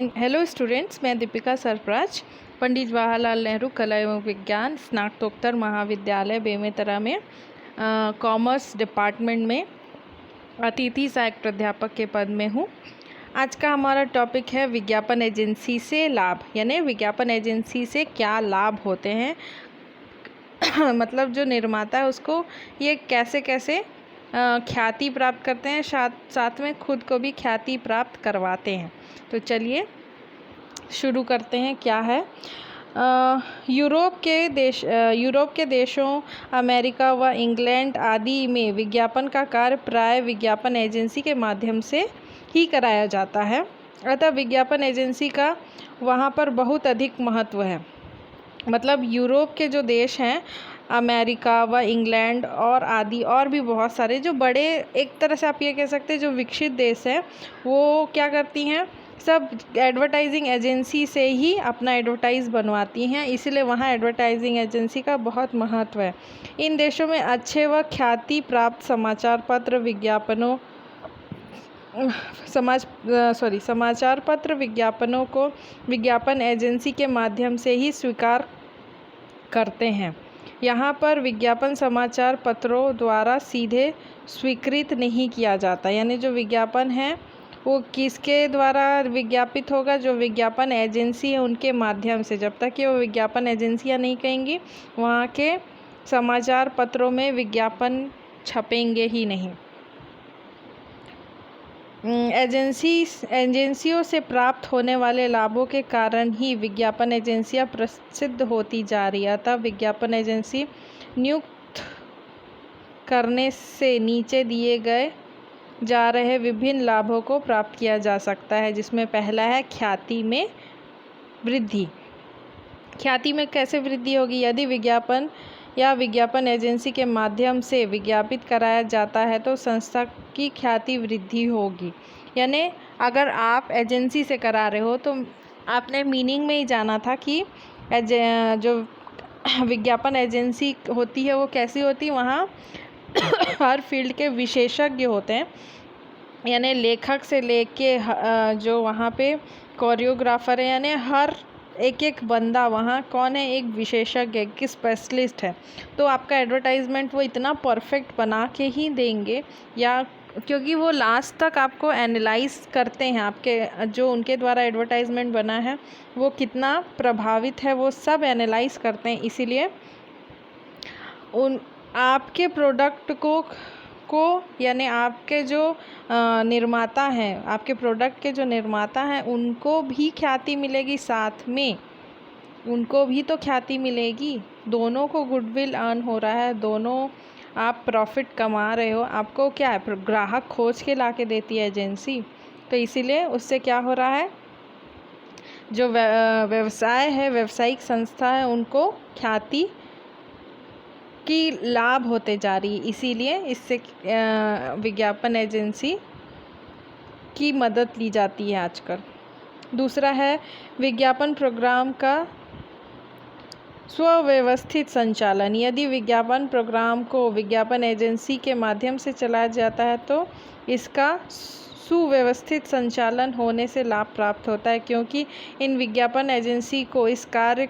Hello students, मैं दीपिका सरफराज पंडित जवाहरलाल नेहरू कला एवं विज्ञान स्नातकोत्तर महाविद्यालय बेमेतरा में कॉमर्स डिपार्टमेंट में अतिथि सहायक प्राध्यापक के पद में हूँ। आज का हमारा टॉपिक है विज्ञापन एजेंसी से लाभ, यानी विज्ञापन एजेंसी से क्या लाभ होते हैं। मतलब जो निर्माता है उसको ये कैसे कैसे ख्याति प्राप्त करते हैं, साथ में खुद को भी ख्याति प्राप्त करवाते हैं। तो चलिए शुरू करते हैं। क्या है यूरोप के देशों अमेरिका व इंग्लैंड आदि में विज्ञापन का कार्य प्राय विज्ञापन एजेंसी के माध्यम से ही कराया जाता है। अतः विज्ञापन एजेंसी का वहाँ पर बहुत अधिक महत्व है। मतलब यूरोप के जो देश हैं, अमेरिका व इंग्लैंड और आदि और भी बहुत सारे जो बड़े, एक तरह से आप ये कह सकते हैं जो विकसित देश हैं, वो क्या करती हैं, सब एडवर्टाइजिंग एजेंसी से ही अपना एडवर्टाइज़ बनवाती हैं। इसलिए वहाँ एडवर्टाइजिंग एजेंसी का बहुत महत्व है। इन देशों में अच्छे व ख्याति प्राप्त समाचार पत्र विज्ञापनों को विज्ञापन एजेंसी के माध्यम से ही स्वीकार करते हैं। यहाँ पर विज्ञापन समाचार पत्रों द्वारा सीधे स्वीकृत नहीं किया जाता, यानी जो विज्ञापन है वो किसके द्वारा विज्ञापित होगा, जो विज्ञापन एजेंसी है उनके माध्यम से। जब तक कि वो विज्ञापन एजेंसियाँ नहीं कहेंगी, वहाँ के समाचार पत्रों में विज्ञापन छपेंगे ही नहीं। एजेंसियों से प्राप्त होने वाले लाभों के कारण ही विज्ञापन एजेंसियां प्रसिद्ध होती जा रही है। अतः विज्ञापन एजेंसी नियुक्त करने से नीचे दिए गए जा रहे विभिन्न लाभों को प्राप्त किया जा सकता है, जिसमें पहला है ख्याति में वृद्धि। ख्याति में कैसे वृद्धि होगी? यदि विज्ञापन या विज्ञापन एजेंसी के माध्यम से विज्ञापित कराया जाता है तो संस्था की ख्याति वृद्धि होगी। यानी अगर आप एजेंसी से करा रहे हो तो आपने मीनिंग में ही जाना था कि जो विज्ञापन एजेंसी होती है वो कैसी होती है। वहाँ हर फील्ड के विशेषज्ञ होते हैं, यानी लेखक से लेके जो वहाँ पे कोरियोग्राफर है, यानी हर एक बंदा वहाँ कौन है, एक विशेषज्ञ, एक स्पेशलिस्ट है। तो आपका एडवर्टाइजमेंट वो इतना परफेक्ट बना के ही देंगे, या क्योंकि वो लास्ट तक आपको एनालाइज करते हैं, आपके जो उनके द्वारा एडवर्टाइजमेंट बना है वो कितना प्रभावित है, वो सब एनालाइज करते हैं। इसीलिए उन आपके प्रोडक्ट को यानी आपके जो निर्माता हैं, आपके प्रोडक्ट के जो निर्माता हैं उनको भी ख्याति मिलेगी, साथ में उनको भी तो ख्याति मिलेगी। दोनों को गुडविल अर्न हो रहा है, दोनों आप प्रॉफिट कमा रहे हो। आपको क्या है, ग्राहक खोज के ला के देती है एजेंसी। तो इसीलिए उससे क्या हो रहा है, जो व्यवसाय है, व्यावसायिक संस्था है, उनको ख्याति की लाभ होते जा रही है। इसीलिए इससे विज्ञापन एजेंसी की मदद ली जाती है आजकल। दूसरा है विज्ञापन प्रोग्राम का सुव्यवस्थित संचालन। यदि विज्ञापन प्रोग्राम को विज्ञापन एजेंसी के माध्यम से चलाया जाता है तो इसका सुव्यवस्थित संचालन होने से लाभ प्राप्त होता है, क्योंकि इन विज्ञापन एजेंसी को इस कार्य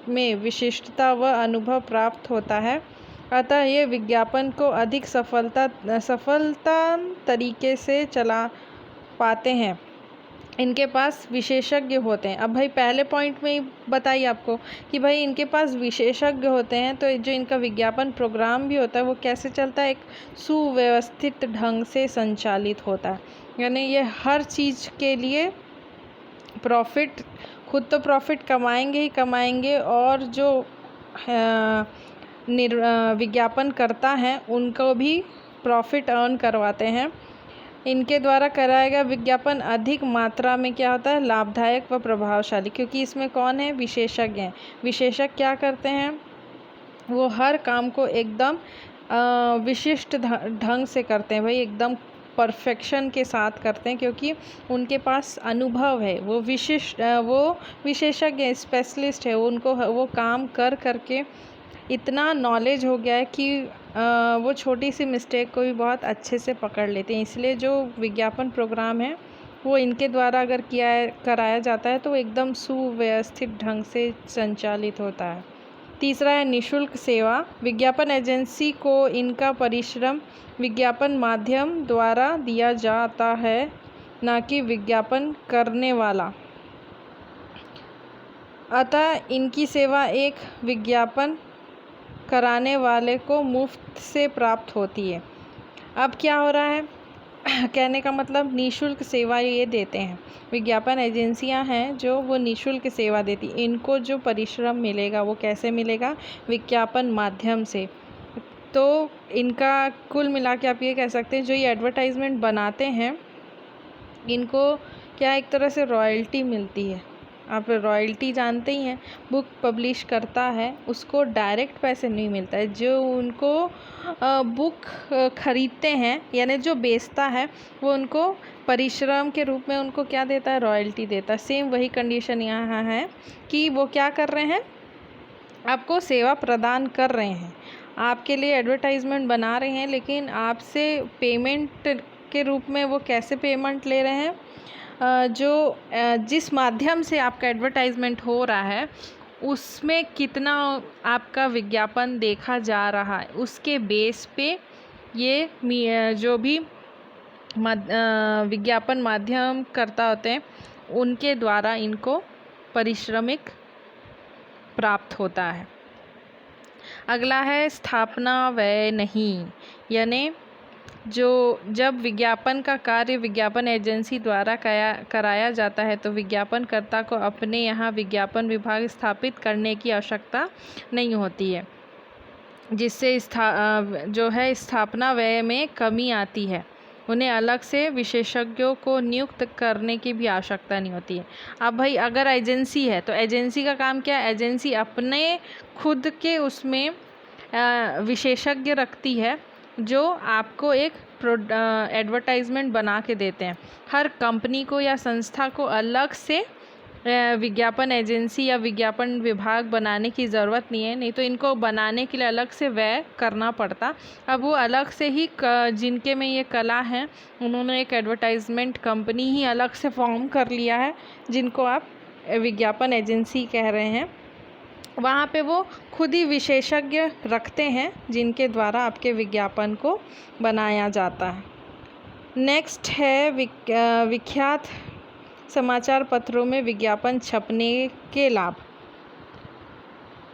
में विशिष्टता व अनुभव प्राप्त होता है। अतः ये विज्ञापन को अधिक सफलता तरीके से चला पाते हैं। इनके पास विशेषज्ञ होते हैं। अब भाई पहले पॉइंट में ही बताइए आपको कि भाई इनके पास विशेषज्ञ होते हैं, तो जो इनका विज्ञापन प्रोग्राम भी होता है वो कैसे चलता है, एक सुव्यवस्थित ढंग से संचालित होता है। यानी ये हर चीज़ के लिए प्रॉफिट, खुद तो प्रॉफिट कमाएंगे ही कमाएंगे, और जो विज्ञापन करता है उनको भी प्रॉफिट अर्न करवाते हैं। इनके द्वारा कराया गया विज्ञापन अधिक मात्रा में क्या होता है, लाभदायक व प्रभावशाली, क्योंकि इसमें कौन है, विशेषज्ञ हैं। विशेषज्ञ क्या करते हैं, वो हर काम को एकदम विशिष्ट ढंग से करते हैं, भाई एकदम परफेक्शन के साथ करते हैं, क्योंकि उनके पास अनुभव है, वो विशेषज्ञ स्पेशलिस्ट है, उनको वो काम करके इतना नॉलेज हो गया है कि वो छोटी सी मिस्टेक को भी बहुत अच्छे से पकड़ लेते हैं। इसलिए जो विज्ञापन प्रोग्राम है वो इनके द्वारा अगर कराया जाता है तो एकदम सुव्यवस्थित ढंग से संचालित होता है। तीसरा है निःशुल्क सेवा। विज्ञापन एजेंसी को इनका परिश्रम विज्ञापन माध्यम द्वारा दिया जाता है, न कि विज्ञापन करने वाला। अतः इनकी सेवा एक विज्ञापन कराने वाले को मुफ्त से प्राप्त होती है। अब क्या हो रहा है कहने का मतलब निःशुल्क सेवा ये देते हैं। विज्ञापन एजेंसियां हैं जो वो निःशुल्क सेवा देती। इनको जो परिश्रम मिलेगा वो कैसे मिलेगा? विज्ञापन माध्यम से। तो इनका कुल मिला के आप ये कह सकते हैं जो ये एडवर्टाइजमेंट बनाते हैं इनको क्या एक तरह से रॉयल्टी मिलती है। आप रॉयल्टी जानते ही हैं, बुक पब्लिश करता है उसको डायरेक्ट पैसे नहीं मिलता है। जो उनको बुक खरीदते हैं यानी जो बेचता है वो उनको परिश्रम के रूप में उनको क्या देता है? रॉयल्टी देता है। सेम वही कंडीशन यहाँ है कि वो क्या कर रहे हैं? आपको सेवा प्रदान कर रहे हैं, आपके लिए एडवर्टाइजमेंट बना रहे हैं, लेकिन आपसे पेमेंट के रूप में वो कैसे पेमेंट ले रहे हैं? जिस माध्यम से आपका एडवर्टाइजमेंट हो रहा है उसमें कितना आपका विज्ञापन देखा जा रहा है उसके बेस पे ये जो भी विज्ञापन माध्यम करता होते हैं उनके द्वारा इनको पारिश्रमिक प्राप्त होता है। अगला है स्थापना व्यय नहीं, यानी जब विज्ञापन का कार्य विज्ञापन एजेंसी द्वारा कराया जाता है तो विज्ञापनकर्ता को अपने यहाँ विज्ञापन विभाग स्थापित करने की आवश्यकता नहीं होती है, जिससे स्थापना व्यय में कमी आती है। उन्हें अलग से विशेषज्ञों को नियुक्त करने की भी आवश्यकता नहीं होती है। अब भाई अगर एजेंसी है तो एजेंसी का काम क्या है? एजेंसी अपने खुद के उसमें विशेषज्ञ रखती है जो आपको एक एडवर्टाइजमेंट बना के देते हैं। हर कंपनी को या संस्था को अलग से विज्ञापन एजेंसी या विज्ञापन विभाग बनाने की ज़रूरत नहीं है, नहीं तो इनको बनाने के लिए अलग से व्यय करना पड़ता। अब वो अलग से ही जिनके में ये कला है उन्होंने एक एडवर्टाइजमेंट कंपनी ही अलग से फॉर्म कर लिया है जिनको आप विज्ञापन एजेंसी कह रहे हैं। वहाँ पे वो खुद ही विशेषज्ञ रखते हैं जिनके द्वारा आपके विज्ञापन को बनाया जाता है। नेक्स्ट है विख्यात समाचार पत्रों में विज्ञापन छपने के लाभ।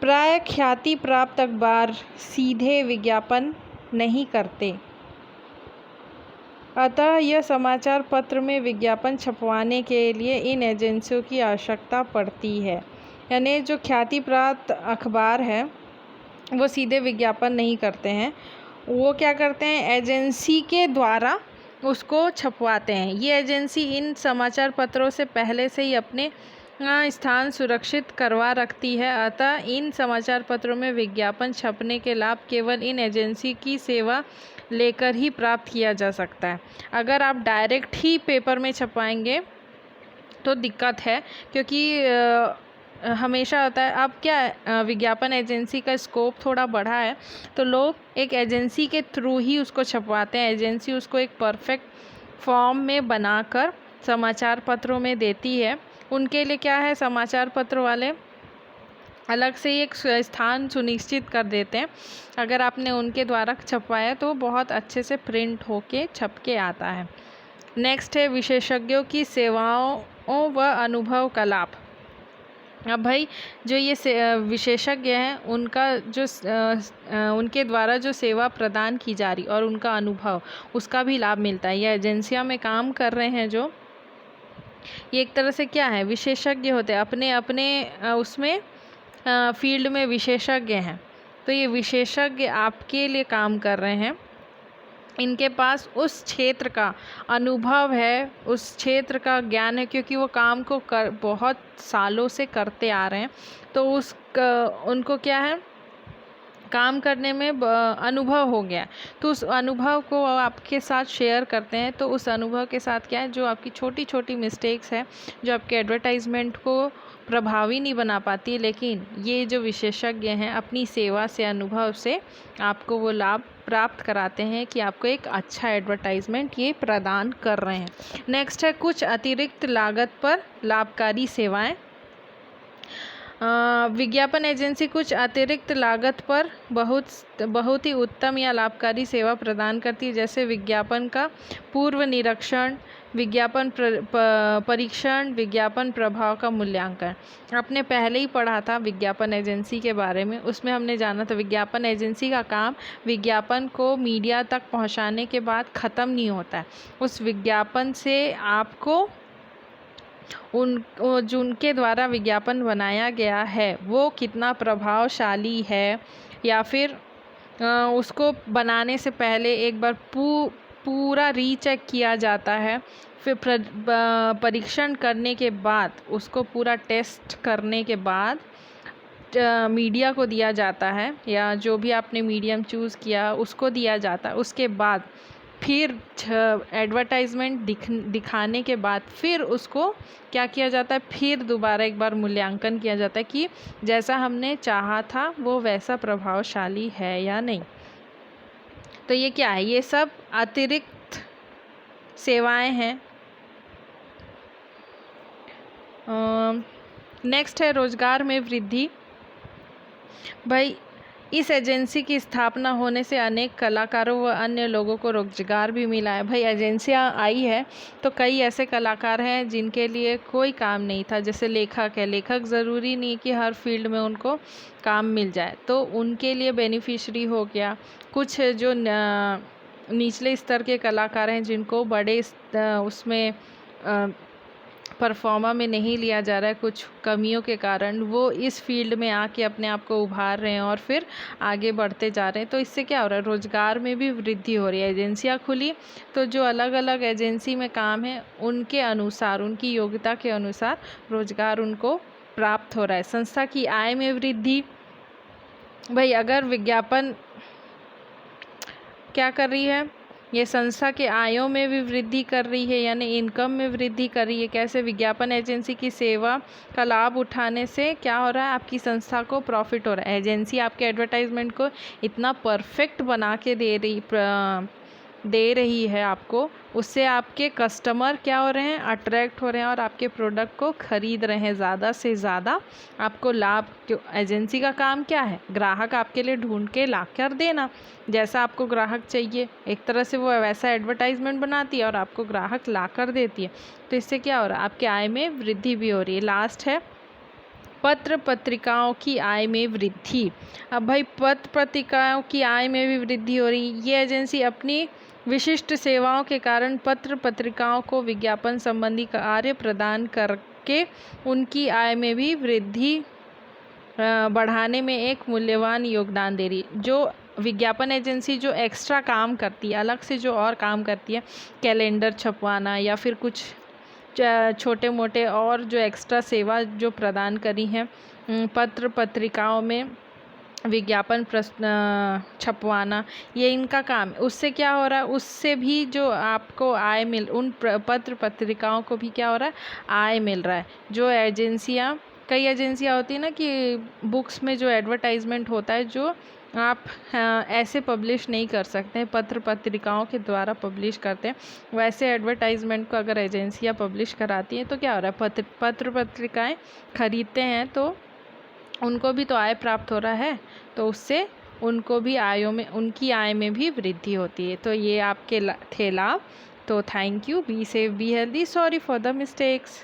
प्राय ख्याति प्राप्त अखबार सीधे विज्ञापन नहीं करते, अतः यह समाचार पत्र में विज्ञापन छपवाने के लिए इन एजेंसियों की आवश्यकता पड़ती है। यानी जो ख्याति प्राप्त अखबार है वो सीधे विज्ञापन नहीं करते हैं, वो क्या करते हैं? एजेंसी के द्वारा उसको छपवाते हैं। ये एजेंसी इन समाचार पत्रों से पहले से ही अपने स्थान सुरक्षित करवा रखती है, अतः इन समाचार पत्रों में विज्ञापन छपने के लाभ केवल इन एजेंसी की सेवा लेकर ही प्राप्त किया जा सकता है। अगर आप डायरेक्ट ही पेपर में छपाएंगे तो दिक्कत है, क्योंकि हमेशा होता है। अब क्या विज्ञापन एजेंसी का स्कोप थोड़ा बढ़ा है तो लोग एक एजेंसी के थ्रू ही उसको छपवाते हैं। एजेंसी उसको एक परफेक्ट फॉर्म में बनाकर समाचार पत्रों में देती है। उनके लिए क्या है, समाचार पत्र वाले अलग से एक स्थान सुनिश्चित कर देते हैं। अगर आपने उनके द्वारा छपवाया तो बहुत अच्छे से प्रिंट होके छप के आता है। नेक्स्ट है विशेषज्ञों की सेवाओं व अनुभव का लाभ। अब भाई जो ये विशेषज्ञ हैं उनका जो उनके द्वारा जो सेवा प्रदान की जा रही और उनका अनुभव उसका भी लाभ मिलता है। ये एजेंसियों में काम कर रहे हैं जो ये एक तरह से क्या है, विशेषज्ञ होते हैं, अपने अपने उसमें फील्ड में विशेषज्ञ हैं। तो ये विशेषज्ञ आपके लिए काम कर रहे हैं, इनके पास उस क्षेत्र का अनुभव है, उस क्षेत्र का ज्ञान है, क्योंकि वो काम को बहुत सालों से करते आ रहे हैं। तो उनको क्या है, काम करने में अनुभव हो गया, तो उस अनुभव को आपके साथ शेयर करते हैं। तो उस अनुभव के साथ क्या है, जो आपकी छोटी छोटी मिस्टेक्स है जो आपके एडवर्टाइजमेंट को प्रभावी नहीं बना पाती, लेकिन ये जो विशेषज्ञ हैं अपनी सेवा से, अनुभव से आपको वो लाभ प्राप्त कराते हैं कि आपको एक अच्छा एडवर्टाइजमेंट ये प्रदान कर रहे हैं। नेक्स्ट है कुछ अतिरिक्त लागत पर लाभकारी सेवाएं। विज्ञापन एजेंसी कुछ अतिरिक्त लागत पर बहुत ही उत्तम या लाभकारी सेवा प्रदान करती है, जैसे विज्ञापन का पूर्व निरीक्षण, विज्ञापन परीक्षण, विज्ञापन प्रभाव का मूल्यांकन। आपने पहले ही पढ़ा था विज्ञापन एजेंसी के बारे में, उसमें हमने जाना था विज्ञापन एजेंसी का काम विज्ञापन को मीडिया तक पहुंचाने के बाद ख़त्म नहीं होता है। उस विज्ञापन से आपको जिनके द्वारा विज्ञापन बनाया गया है वो कितना प्रभावशाली है, या फिर उसको बनाने से पहले एक बार पूरा रीचेक किया जाता है, फिर परीक्षण करने के बाद उसको पूरा टेस्ट करने के बाद मीडिया को दिया जाता है, या जो भी आपने मीडियम चूज़ किया उसको दिया जाता है। उसके बाद फिर एडवर्टाइजमेंट दिखाने के बाद फिर उसको क्या किया जाता है, फिर दोबारा एक बार मूल्यांकन किया जाता है कि जैसा हमने चाहा था वो वैसा प्रभावशाली है या नहीं। तो ये क्या है, ये सब अतिरिक्त सेवाएं हैं। नेक्स्ट है रोजगार में वृद्धि। भाई इस एजेंसी की स्थापना होने से अनेक कलाकारों व अन्य लोगों को रोजगार भी मिला है। भाई एजेंसियां आई है तो कई ऐसे कलाकार हैं जिनके लिए कोई काम नहीं था, जैसे लेखक है। लेखक ज़रूरी नहीं कि हर फील्ड में उनको काम मिल जाए, तो उनके लिए बेनिफिशरी हो गया। कुछ जो निचले स्तर के कलाकार हैं जिनको बड़े उसमें परफॉर्मा में नहीं लिया जा रहा है कुछ कमियों के कारण, वो इस फील्ड में आके अपने आप को उभार रहे हैं और फिर आगे बढ़ते जा रहे हैं। तो इससे क्या हो रहा है, रोज़गार में भी वृद्धि हो रही है। एजेंसियां खुली तो जो अलग अलग एजेंसी में काम है उनके अनुसार, उनकी योग्यता के अनुसार रोज़गार उनको प्राप्त हो रहा है। संस्था की आय में वृद्धि। भाई अगर विज्ञापन क्या कर रही है, ये संस्था के आयों में भी वृद्धि कर रही है, यानी इनकम में वृद्धि कर रही है। कैसे, विज्ञापन एजेंसी की सेवा का लाभ उठाने से क्या हो रहा है, आपकी संस्था को प्रॉफिट हो रहा है। एजेंसी आपके एडवर्टाइजमेंट को इतना परफेक्ट बना के दे रही है आपको, उससे आपके कस्टमर क्या हो रहे हैं, अट्रैक्ट हो रहे हैं और आपके प्रोडक्ट को ख़रीद रहे हैं ज़्यादा से ज़्यादा। आपको लाभ, एजेंसी का काम क्या है, ग्राहक आपके लिए ढूंढ के ला कर देना। जैसा आपको ग्राहक चाहिए एक तरह से वो वैसा एडवर्टाइजमेंट बनाती है और आपको ग्राहक ला कर देती है। तो इससे क्या हो रहा है, आपके आय में वृद्धि भी हो रही है। लास्ट है पत्र पत्रिकाओं की आय में वृद्धि। अब भाई पत्र पत्रिकाओं की आय में भी वृद्धि हो रही है। ये एजेंसी अपनी विशिष्ट सेवाओं के कारण पत्र पत्रिकाओं को विज्ञापन संबंधी कार्य प्रदान करके उनकी आय में भी वृद्धि बढ़ाने में एक मूल्यवान योगदान दे रही। जो विज्ञापन एजेंसी जो एक्स्ट्रा काम करती है, अलग से जो और काम करती है, कैलेंडर छपवाना या फिर कुछ छोटे मोटे और जो एक्स्ट्रा सेवा जो प्रदान करी हैं पत्र पत्रिकाओं में विज्ञापन छपवाना, ये इनका काम है। उससे क्या हो रहा है, उससे भी जो आपको आय मिल, उन पत्र पत्रिकाओं को भी क्या हो रहा है, आय मिल रहा है। जो एजेंसियां, कई एजेंसियां होती है ना कि बुक्स में जो एडवर्टाइजमेंट होता है जो आप ऐसे पब्लिश नहीं कर सकते हैं, पत्र पत्रिकाओं के द्वारा पब्लिश करते हैं, वैसे एडवर्टाइजमेंट को अगर एजेंसियां पब्लिश कराती हैं तो क्या हो रहा है, पत्र पत्रिकाएं खरीदते हैं तो उनको भी तो आय प्राप्त हो रहा है, तो उससे उनको भी आयों में, उनकी आय में भी वृद्धि होती है। तो ये आपके थे लाभ। तो thank you, be safe, be healthy, sorry for the mistakes.